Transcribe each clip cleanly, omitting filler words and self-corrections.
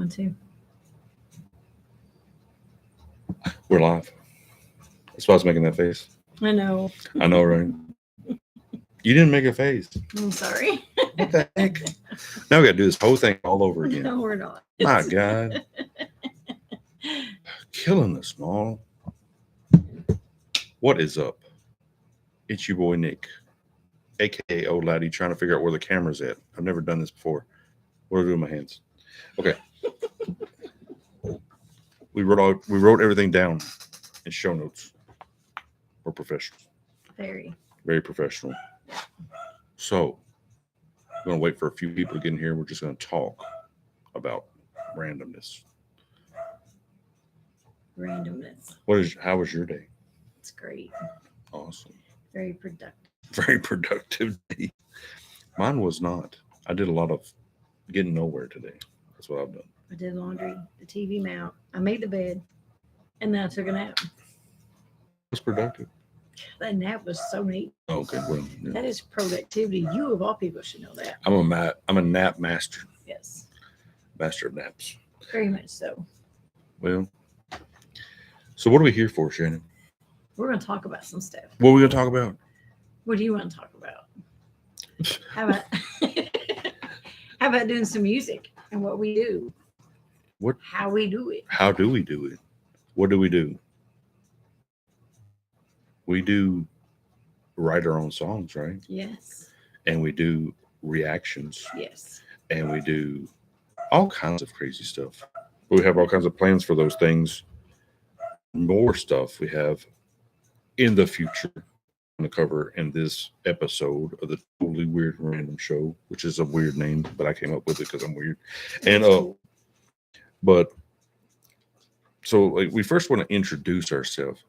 one too. We're live. That's why I was making that face. I know. I know, right? You didn't make a face. I'm sorry. What the heck? Now we got to do this whole thing all over again. No, we're not. My God. Killing us, small. What is up? It's your boy Nick, aka Old Laddie, trying to figure out where the camera's at. I've never done this before. What do I do with my hands? Okay. We wrote everything down in show notes. We're professionals. Very professional. So we're gonna wait for a few people to get in here. We're just gonna talk about randomness. How was your day? It's great. Awesome. Very productive. Very productive day. Mine was not. I did a lot of getting nowhere today. That's what I've done. I did laundry, the TV mount. I made the bed, and then I took a nap. It was productive. That nap was so neat. Okay, well, yeah. That is productivity. You of all people should know that. I'm a nap master. Yes. Master of naps. Very much so. Well, so what are we here for, Shannon? We're going to talk about some stuff. What are we going to talk about? What do you want to talk about? How about how about doing some music and what we do? How we do it. How do we do it? What do? We do write our own songs, right? Yes. And we do reactions. Yes. And we do all kinds of crazy stuff. We have all kinds of plans for those things. More stuff we have in the future to cover in this episode of the Totally Weird Random Show, which is a weird name, but I came up with it because I'm weird. And but so like we first want to introduce ourselves.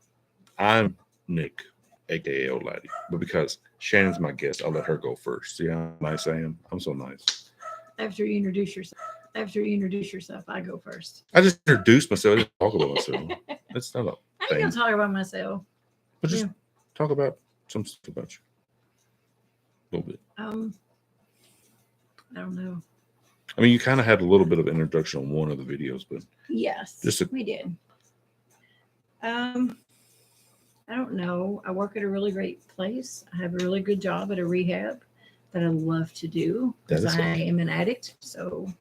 I'm Nick, aka Old Laddie, but because Shannon's my guest, I'll let her go first. See how nice I am? I'm so nice. After you introduce yourself, I go first. I just introduced myself. I didn't talk about myself. That's not a I ain't thing. gonna talk about myself. But just talk about some stuff about you. A little bit. I don't know. I mean, you kind of had a little bit of introduction on one of the videos, but yes, we did. I don't know. I work at a really great place. I have a really good job at a rehab that I love to do because I am an addict. So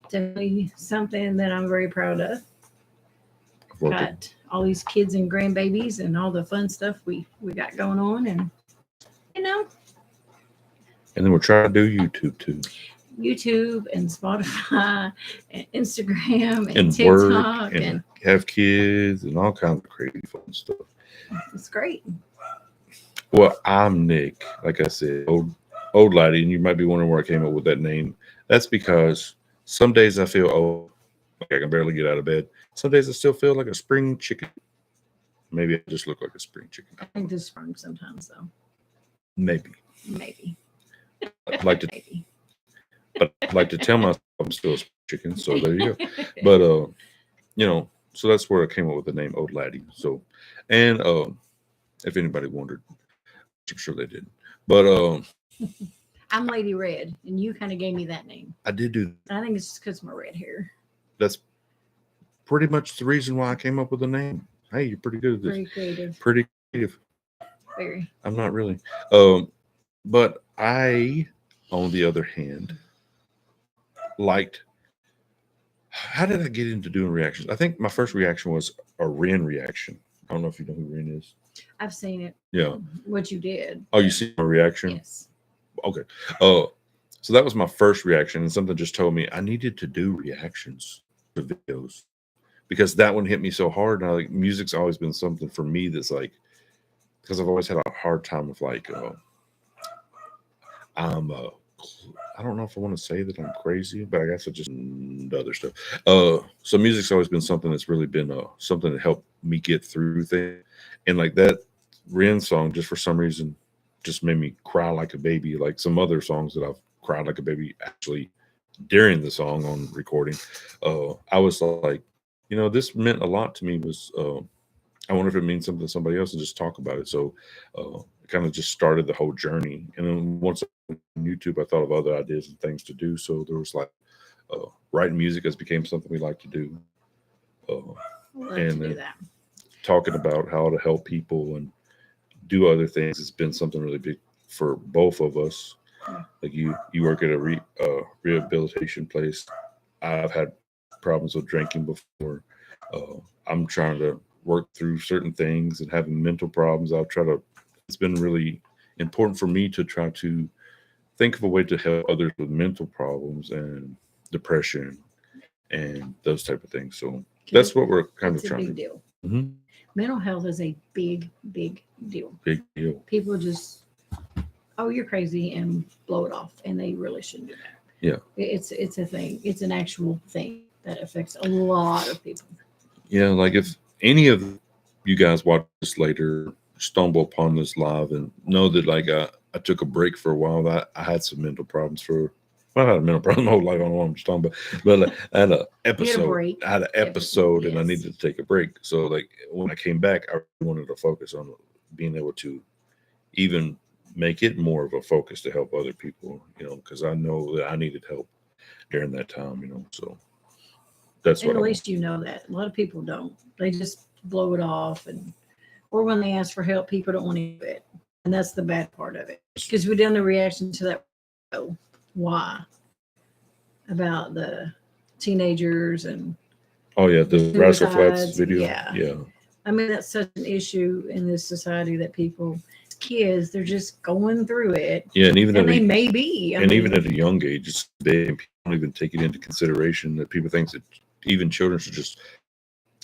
definitely something that I'm very proud of. Got all these kids and grandbabies and all the fun stuff we got going on, and you know. And then we're trying to do YouTube too. YouTube and Spotify and Instagram and TikTok work and have kids and all kinds of crazy fun stuff. It's great. Well, I'm Nick, like I said, old Laddie, and you might be wondering where I came up with that name. That's because some days I feel old, like I can barely get out of bed. Some days I still feel like a spring chicken. Maybe I just look like a spring chicken. I think this spring sometimes though. Maybe. I'd like to tell myself I'm still a spring chicken, so there you go. But so that's where I came up with the name Old Laddie. So, and if anybody wondered, I'm sure they didn't. But I'm Lady Red, and you kind of gave me that name. I did do. I think it's just because of my red hair. That's pretty much the reason why I came up with the name. Hey, you're pretty good at this. Very creative. Pretty creative. Very. I'm not really. But I, on the other hand, liked. How did I get into doing reactions? I think my first reaction was a Ren reaction. I don't know if you know who Ren is. I've seen it. Yeah. What you did. Oh, you see my reaction? Yes. Okay. So that was my first reaction, and something just told me I needed to do reactions to videos because that one hit me so hard. And like music's always been something for me that's like, because I've always had a hard time with like, I don't know if I want to say that I'm crazy, but I guess it's just other stuff. So music's always been something that's really been something that helped me get through things. And like that Ren song, just for some reason, just made me cry like a baby. Like some other songs that I've cried like a baby actually during the song on recording. I was like, this meant a lot to me. Was I wonder if it means something to somebody else and just talk about it. So it kind of just started the whole journey. And then once on YouTube, I thought of other ideas and things to do. So there was like Writing music has become something we like to do. Love to And do then that. talking about how to help people and do other things has been something really big for both of us. Yeah. Like you work at a rehabilitation place. I've had problems with drinking before. I'm trying to work through certain things and having mental problems. I'll try to. It's been really important for me to try to think of a way to help others with mental problems and depression and those type of things. So that's what we're kind It's of a trying big to. deal. Mhm. Mental health is a big, big deal. Big deal. People just, oh, you're crazy, and blow it off, and they really shouldn't do that. Yeah. It's a thing. It's an actual thing that affects a lot of people. Yeah, like if any of you guys watch this later, stumble upon this live and know that like I took a break for a while. I had some mental problems for. Well, I had a mental problem my whole life. I don't know what I'm just talking about, but I had an episode. break. I had an episode, and I Yes. needed to take a break. So like when I came back, I wanted to focus on being able to even make it more of a focus to help other people. Because I know that I needed help during that time. So that's And what at I want. least you know that. A lot of people don't. They just blow it off, and or when they ask for help, people don't want to do it, and that's the bad part of it. Because we done the reaction to that. Why about the teenagers and Oh yeah, the Rascal Flats suicides? video. Yeah. Yeah. I mean, that's such an issue in this society that people, kids, they're just going through it, Yeah, and even and at they a, may be. and even at a young age, it's big. And people don't even take it into consideration that people think that even children should just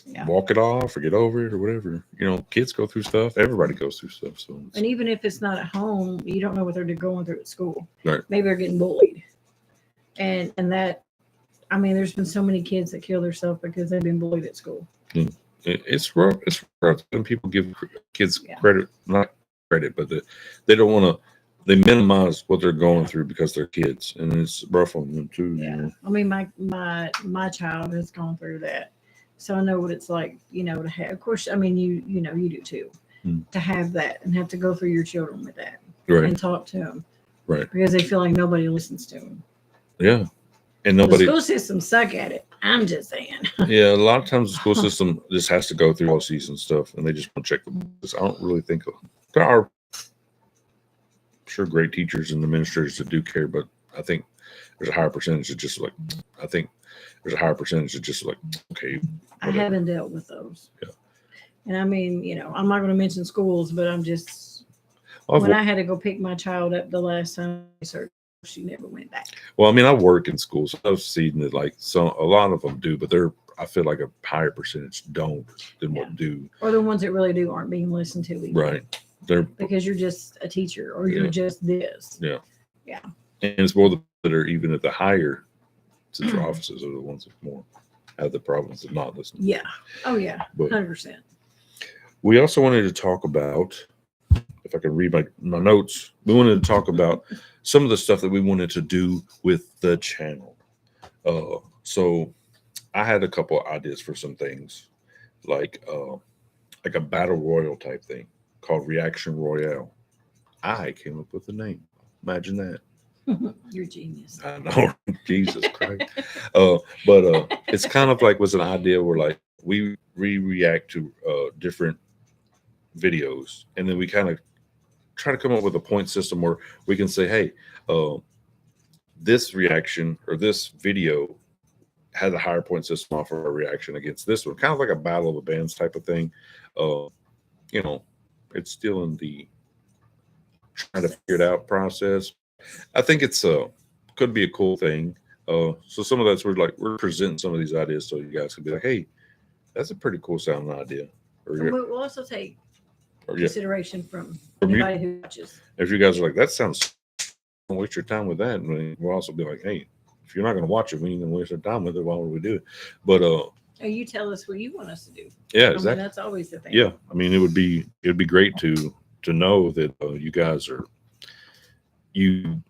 Yeah. walk it off or get over it or whatever. Kids go through stuff. Everybody goes through stuff. So And even if it's not at home, you don't know what they're going through at school. Right. Maybe they're getting bullied, and that. I mean, there's been so many kids that kill themselves because they've been bullied at school. it's rough. It's rough when people give kids Yeah. credit, not credit, but they don't want to. They minimize what they're going through because they're kids, and it's rough on them too. Yeah. I mean, my child has gone through that, so I know what it's like. To have. Of course, I mean, you do too. To have that and have to go through your children with that Right. and talk to them, Right. because they feel like nobody listens to them. Yeah. And The nobody. school systems suck at it. I'm just saying. Yeah, a lot of times the school system just has to go through policies and stuff, and they just want to check the boxes. I don't really think there are sure great teachers and administrators that do care, but I think there's a higher percentage of just like okay, I whatever. haven't dealt with those. Yeah. And I mean, I'm not going to mention schools, but I'm just I've when wor- I had to go pick my child up the last time I searched, she never went back. well, I mean, I work in schools, so I've seen that like a lot of them do, but I feel like a higher percentage don't than what do. Or the ones that really do aren't being listened to either. Right. They're Because you're just a teacher or you're Yeah. just this. Yeah. Yeah. And it's more that are even at the higher central offices are the ones that more have the problems of not listening. Yeah. Oh yeah. But 100%. we also wanted to talk about, if I can read my notes, we wanted to talk about some of the stuff that we wanted to do with the channel. So I had a couple of ideas for some things, like a battle royal type thing called Reaction Royale. I came up with the name. Imagine that. You're genius. I know, Jesus Christ. But it's kind of like was an idea where like we react to different videos, and then we kind of try to come up with a point system where we can say, hey, this reaction or this video has a higher point system off of our reaction against this one, kind of like a battle of the bands type of thing. It's still in the trying to figure it out process. I think it's could be a cool thing. So some of that's we're presenting some of these ideas so you guys can be like, hey, that's a pretty cool sounding idea. Or And we'll also take consideration from anybody who watches. If you guys are like, that sounds, don't waste your time with that. And we'll also be like, hey, if you're not going to watch it, we ain't going to waste our time with it. Why would we do it? But you tell us what you want us to do. Yeah, I exactly. mean, that's always the thing. Yeah, I mean, it'd be great to know that you guys you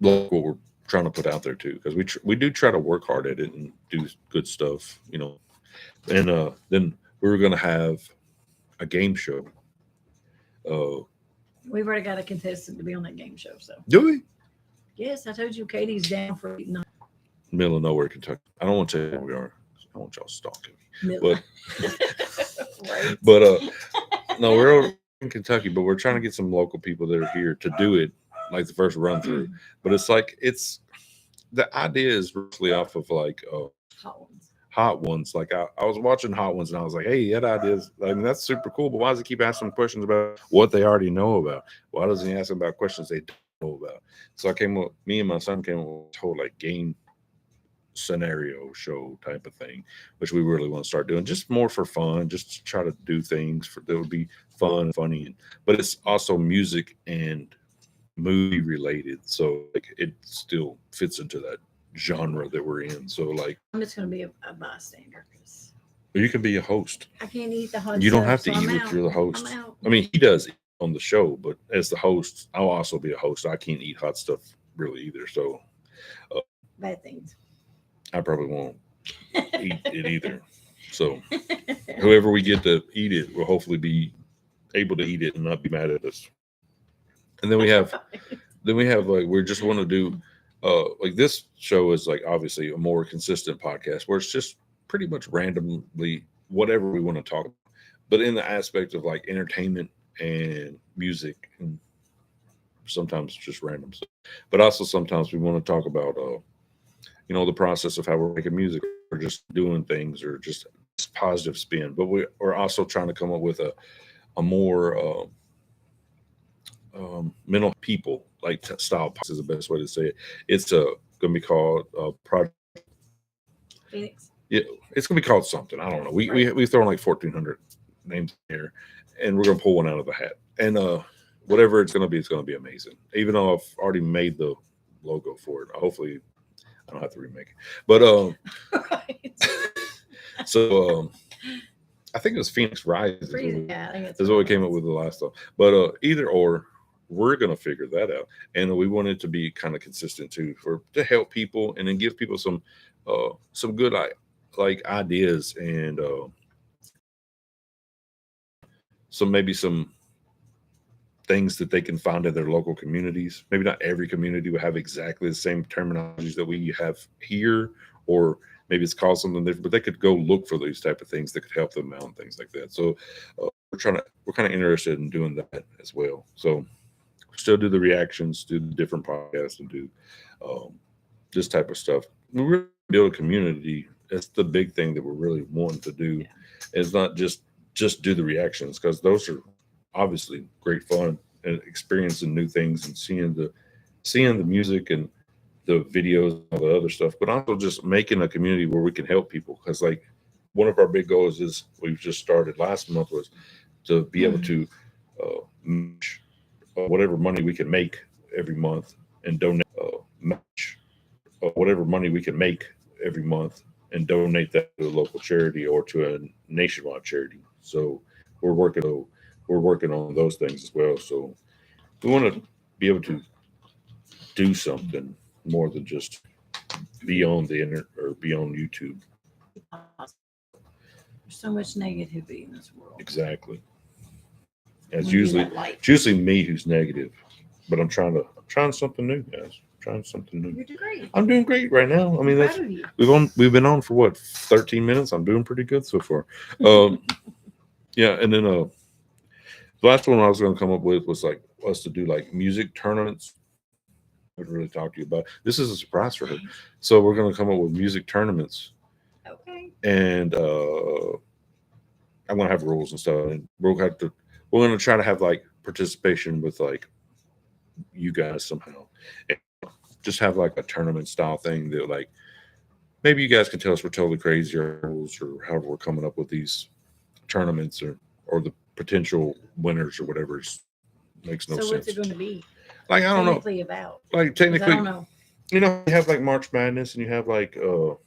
like what we're trying to put out there too, because we do try to work hard at it and do good stuff, And then we were going to have a game show. We've already got a contestant to be on that game show. So do we? yes, I told you Katie's down for 8 nights. middle of nowhere, Kentucky. I don't want to tell you where we are. I don't want y'all stalking me. But Right. but no, we're over in Kentucky, but we're trying to get some local people that are here to do it, like the first run through. But it's like the idea is roughly off of like Hot ones. Hot Ones. Like I was watching Hot Ones and I was like, hey, that idea is, I mean, that's super cool. But why does he keep asking questions about what they already know about? Why doesn't he ask them about questions they don't know about? So me and my son came up with a whole like game scenario show type of thing, which we really want to start doing, just more for fun, just to try to do things that would be fun and funny, but it's also music and movie related, so like it still fits into that genre that we're in. So like I'm just going to be a bystander because you can be a host. I can't eat the hot You don't stuff, have to so eat I'm if out. you're the host. I'm out. I mean, he does eat on the show, but as the host, I'll also be a host. I can't eat hot stuff really either, so Bad things. I probably won't eat it either. So whoever we get to eat it will hopefully be able to eat it and not be mad at us. And then we have like we just want to do like this show is like obviously a more consistent podcast where it's just pretty much randomly whatever we want to talk about, but in the aspect of like entertainment and music and sometimes just random stuff. But also sometimes we want to talk about the process of how we're making music or just doing things or just positive spin. But we're also trying to come up with a more mental people like style is the best way to say it. It's going to be called Project Phoenix. Yeah, it's gonna be called something. I don't know. We thrown like 1,400 names here, and we're gonna pull one out of the hat. And whatever it's gonna be amazing. Even though I've already made the logo for it. Hopefully, I don't have to remake it. But Right. so I think it was Phoenix Rising. Yeah, I think That's what we came up with the last time. But either or, we're gonna figure that out. And we want it to be kind of consistent too, to help people and then give people some good like ideas and some things that they can find in their local communities. Maybe not every community will have exactly the same terminologies that we have here, or maybe it's called something different, but they could go look for these type of things that could help them out and things like that. So we're kind of interested in doing that as well. So still do the reactions, do the different podcasts, and do this type of stuff. We really build a community. That's the big thing that we're really wanting to do. Yeah. It's not just do the reactions, because those are obviously great fun and experiencing new things and seeing the music and the videos and all the other stuff, but also just making a community where we can help people. Because like one of our big goals is we've just started last month was to be able to match whatever money we can make every month and donate whatever money we can make every month and donate that to a local charity or to a nationwide charity. So we're working on those things as well. So we want to be able to do something more than just be on the internet or be on YouTube. There's so much negativity in this world. Exactly. It's usually me who's negative, but I'm trying something new, guys. Trying something new. You're doing great. I'm doing great right now. I mean, we've been on for what, 13 minutes. I'm doing pretty good so far. Yeah, and then the last one I was going to come up with was like us to do like music tournaments. I would really talk to you about. This is a surprise for her, so we're going to come up with music tournaments. Okay. And I'm going to have rules and stuff, and we're going to try to have like participation with like you guys somehow. And just have like a tournament style thing that like maybe you guys can tell us we're totally crazy or rules or however we're coming up with these tournaments or the potential winners or whatever. Makes no sense. So what's it going to be? Like I don't know. About like technically, I don't know. You have like March Madness and you have like So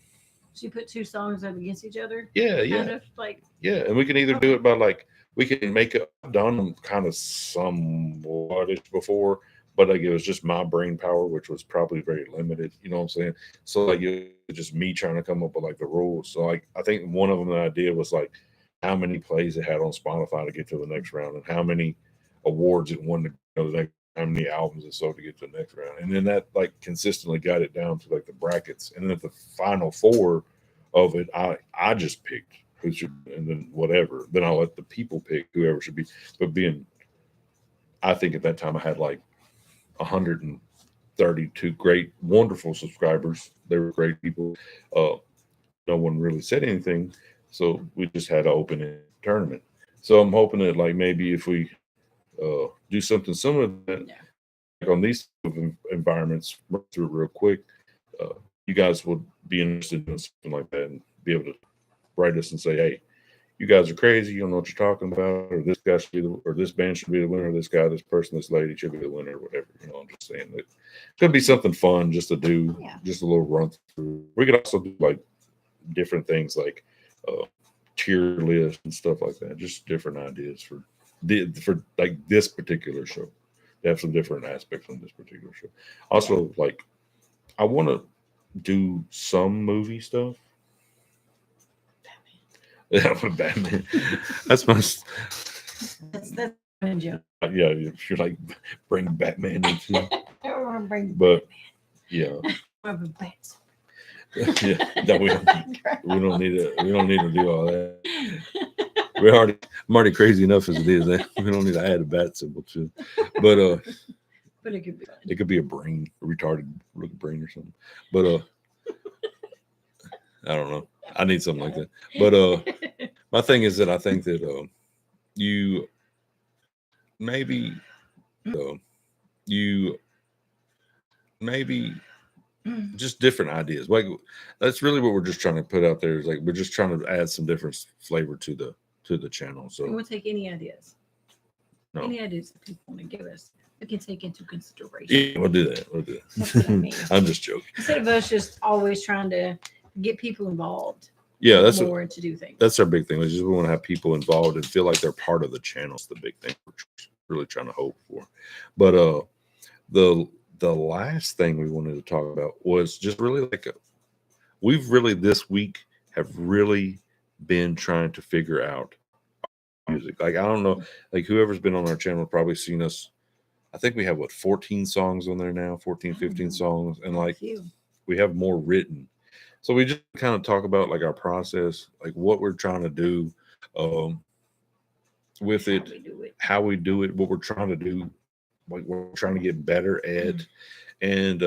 you put two songs up against each other. Yeah. Kind of like. Yeah, and we can either do it by like we can make it. I've done them kind of somewhat before, but like it was just my brain power, which was probably very limited. You know what I'm saying? So like it was just me trying to come up with like the rules. So like I think one of them the idea was like how many plays it had on Spotify to get to the next round and how many awards it won to go to the next how many albums it sold to get to the next round, and then that like consistently got it down to like the brackets, and then at the final four of it, I just picked who should, and then whatever. Then I'll let the people pick whoever should be. But I think at that time I had like 132 great, wonderful subscribers. They were great people. No one really said anything, so we just had an open tournament. So I'm hoping that like maybe if we do something similar to that, like on these environments, run through it real quick, you guys would be interested in something like that and be able to write us and say, hey, you guys are crazy, you don't know what you're talking about, or this guy should be or this band should be the winner, this guy, this person, this lady should be the winner, or whatever. I'm just saying that it could be something fun just to do, just a little run through. We could also do like different things like tier lists and stuff like that, just different ideas for like this particular show. They have some different aspects on this particular show. Also, like I want to do some movie stuff. Yeah, with Batman. That's my. That's my joke. Yeah, if you're like bring Batman into. I don't want to bring. But yeah. I have a bat. Yeah, that we don't need to do all that. I'm already crazy enough as it is. We don't need to add a bat symbol to it. But it could be fun. It could be a brain, a retarded looking brain or something. But I don't know. I need something like that. But my thing is that I think that you maybe just different ideas. Like that's really what we're just trying to put out there. Is like we're just trying to add some different flavor to the channel. So we'll take any ideas. No. Any ideas that people want to give us, we can take into consideration. Yeah, we'll do that. That's what I mean. I'm just joking. Instead of us just always trying to get people involved. Yeah, that's more to do things. That's our big thing. We want to have people involved and feel like they're part of the channel. It's the big thing we're really trying to hope for. But the last thing we wanted to talk about was just really like we've really this week have really been trying to figure out music. Like I don't know, like whoever's been on our channel probably seen us. I think we have 14 songs on there now, 14, 15 songs, and like we have more written. So we just kind of talk about like our process, like what we're trying to do with how we do it, what we're trying to do, like we're trying to get better at, and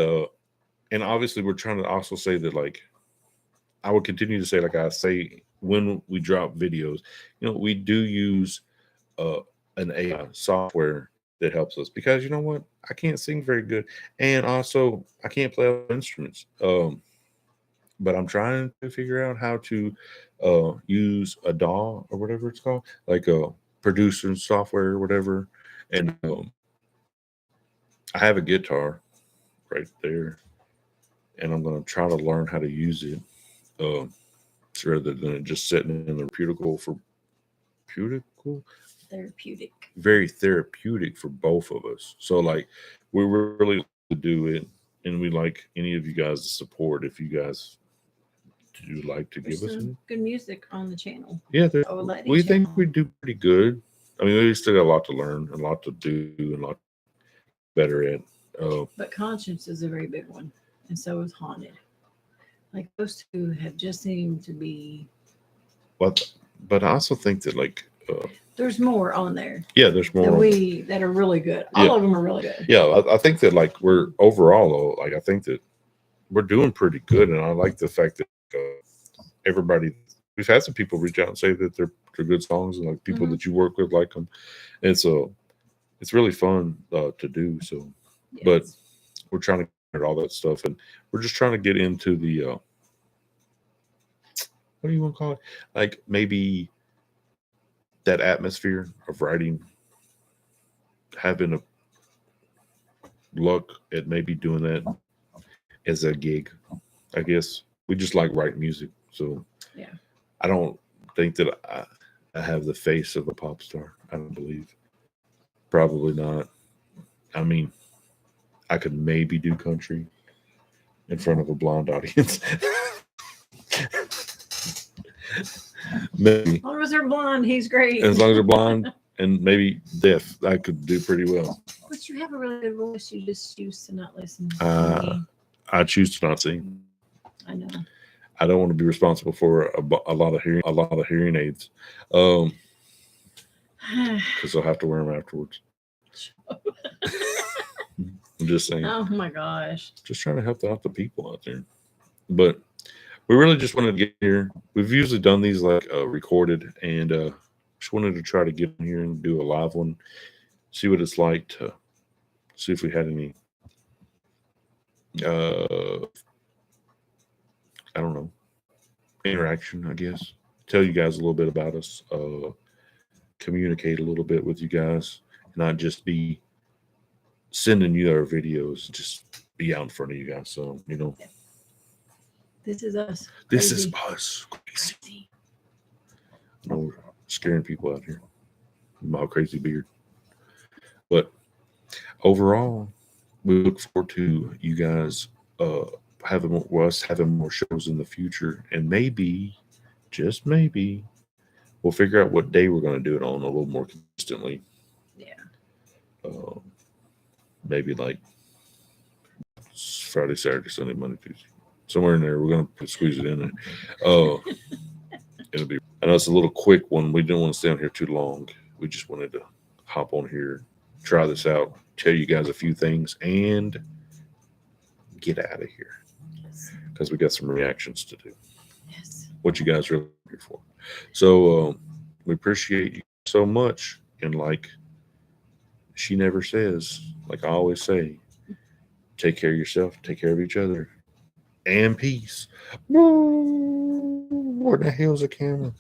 obviously we're trying to also say that like I would continue to say, like I say when we drop videos, we do use an AI software that helps us because you know what, I can't sing very good, and also I can't play other instruments. But I'm trying to figure out how to use a DAW or whatever it's called, like a producer software or whatever. And I have a guitar right there, and I'm going to try to learn how to use it rather than it just sitting in the very therapeutic for both of us. So like we really do it, and we like any of you guys to support if you guys do like to give us some good music on the channel. Yeah, we think we do pretty good. I mean, we still got a lot to learn, a lot to do, and a lot better at. But Conscience is a very big one, and so is Haunted. Like those two have just seemed to be. But I also think that like there's more on there. Yeah, there's more that are really good. All of them are really good. Yeah, I think that like we're overall though, like I think that we're doing pretty good, and I like the fact that everybody. We've had some people reach out and say that they're good songs, and like people that you work with like them, and so it's really fun to do. So, but we're trying to get all that stuff, and we're just trying to get into the what do you want to call it? Like maybe that atmosphere of writing, having a look at maybe doing that as a gig. I guess we just like writing music, so I don't think that I have the face of a pop star. I don't believe. Probably not. I mean, I could maybe do country in front of a blonde audience. Maybe. As long as they're blonde, he's great. As long as they're blonde and maybe deaf, I could do pretty well. What's you have a really good voice. You just used to not listen to me. I choose to not sing. I know. I don't want to be responsible for a lot of hearing aids, because I'll have to wear them afterwards. I'm just saying. Oh my gosh. Just trying to help out the people out there. But we really just wanted to get here. We've usually done these like recorded, and just wanted to try to get in here and do a live one, see what it's like to see if we had any I don't know, interaction, I guess. Tell you guys a little bit about us, communicate a little bit with you guys, not just be sending you our videos, just be out in front of you guys. So, you know, This is us. this Crazy. is us. Crazy. Crazy. No, we're scaring people out here. My crazy beard. But overall, we look forward to you guys having more shows in the future, and maybe, just maybe, we'll figure out what day we're going to do it on a little more consistently. Yeah. Maybe like Friday, Saturday, Sunday, Monday, Tuesday, somewhere in there. We're going to squeeze it in there. It'll be. I know it's a little quick one. We didn't want to stay on here too long. We just wanted to hop on here, try this out, tell you guys a few things, and get out of here because we got some reactions to do. Yes. What you guys are here for. So we appreciate you so much. And like she never says, like I always say, take care of yourself, take care of each other, and peace. Where the hell's the camera?